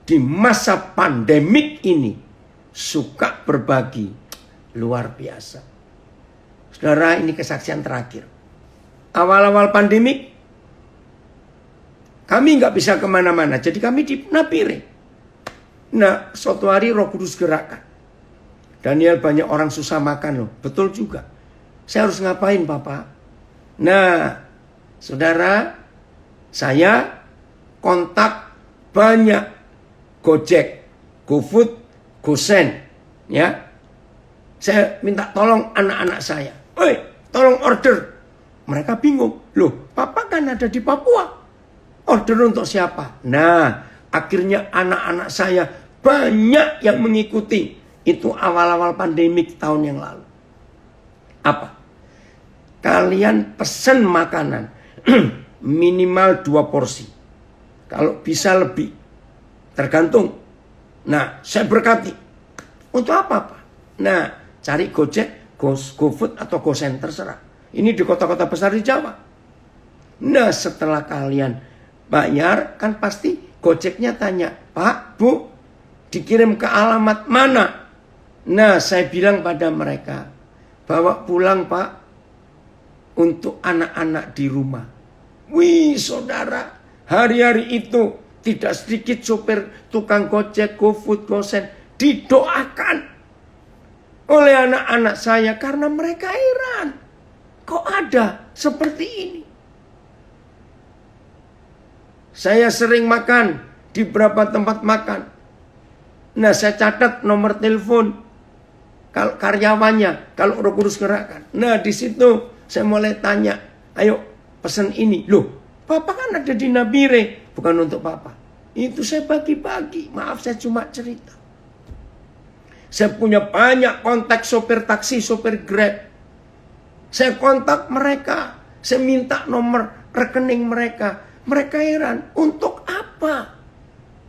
di masa pandemik ini suka berbagi, luar biasa. Saudara, ini kesaksian terakhir. Awal-awal pandemik, kami nggak bisa kemana-mana. Jadi kami di Napire. Nah, suatu hari Roh Kudus gerakkan. Daniel, banyak orang susah makan loh. Betul juga. Saya harus ngapain, Bapak? Nah, saudara, saya kontak banyak Gojek, GoFood, GoSend. Ya, saya minta tolong anak-anak saya. Oi, tolong order. Mereka bingung. Loh, Papa kan ada di Papua. Order untuk siapa? Nah, akhirnya anak-anak saya banyak yang mengikuti. Itu awal-awal pandemik tahun yang lalu. Apa? Kalian pesen makanan minimal 2 porsi. Kalau bisa lebih. Tergantung. Nah, saya berkati. Untuk apa, Pak? Nah, cari Gojek, GoFood atau GoSend terserah. Ini di kota-kota besar di Jawa. Nah, setelah kalian bayar, kan pasti Gojeknya tanya, Pak, Bu, dikirim ke alamat mana? Nah, saya bilang pada mereka, bawa pulang Pak, untuk anak-anak di rumah. Wih saudara, hari-hari itu tidak sedikit sopir tukang Gojek, GoFood, GoSend didoakan oleh anak-anak saya karena mereka heran. Kok ada seperti ini? Saya sering makan di beberapa tempat makan. Nah, saya catat nomor telepon kalau karyawannya, kalau Roh Kudus gerakkan. Nah, di situ saya mulai tanya, ayo pesan ini. Loh, Papa kan ada di Nabire, bukan untuk Papa. Itu saya bagi-bagi. Maaf, saya cuma cerita. Saya punya banyak kontak sopir taksi, sopir Grab. Saya kontak mereka. Saya minta nomor rekening mereka. Mereka heran, untuk apa?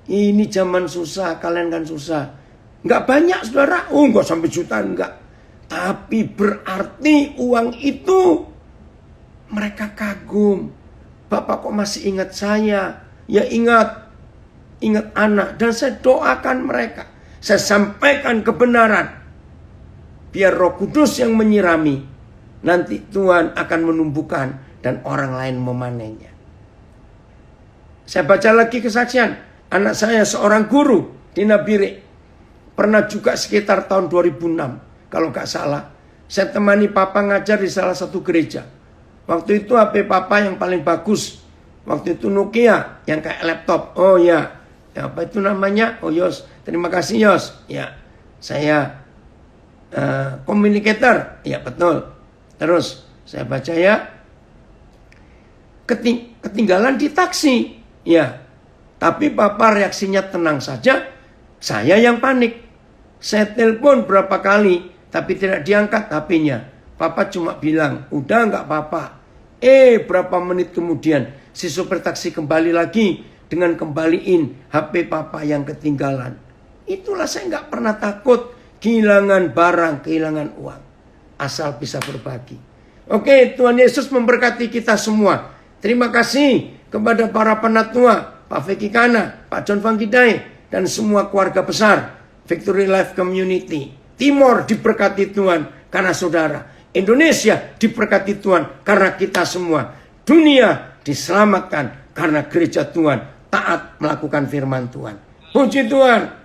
Ini zaman susah, kalian kan susah. Nggak banyak saudara, nggak sampai jutaan, nggak. Tapi berarti uang itu mereka kagum. Bapak kok masih ingat saya? Ya ingat anak. Dan saya doakan mereka. Saya sampaikan kebenaran. Biar Roh Kudus yang menyirami. Nanti Tuhan akan menumbuhkan dan orang lain memanennya. Saya baca lagi kesaksian. Anak saya seorang guru di Nabire. Pernah juga sekitar tahun 2006. Kalau gak salah. Saya temani Papa ngajar di salah satu gereja. Waktu itu HP Papa yang paling bagus. Waktu itu Nokia yang kayak laptop. Oh ya. Apa itu namanya? Oh Yos. Terima kasih Yos. Ya. Saya communicator. Ya betul. Terus saya baca ya. Ketinggalan di taksi. Ya, tapi Papa reaksinya tenang saja. Saya yang panik. Saya telepon berapa kali, tapi tidak diangkat HP-nya. Papa cuma bilang, udah nggak apa-apa. Berapa menit kemudian, si sopir taksi kembali lagi dengan kembaliin HP Papa yang ketinggalan. Itulah saya nggak pernah takut kehilangan barang, kehilangan uang. Asal bisa berbagi. Oke, Tuhan Yesus memberkati kita semua. Terima kasih kepada para penatua, Pak Feki Kana, Pak John Fangkidai, dan semua keluarga besar Victory Life Community. Timor diberkati Tuhan karena saudara. Indonesia diberkati Tuhan karena kita semua. Dunia diselamatkan karena gereja Tuhan taat melakukan firman Tuhan. Puji Tuhan.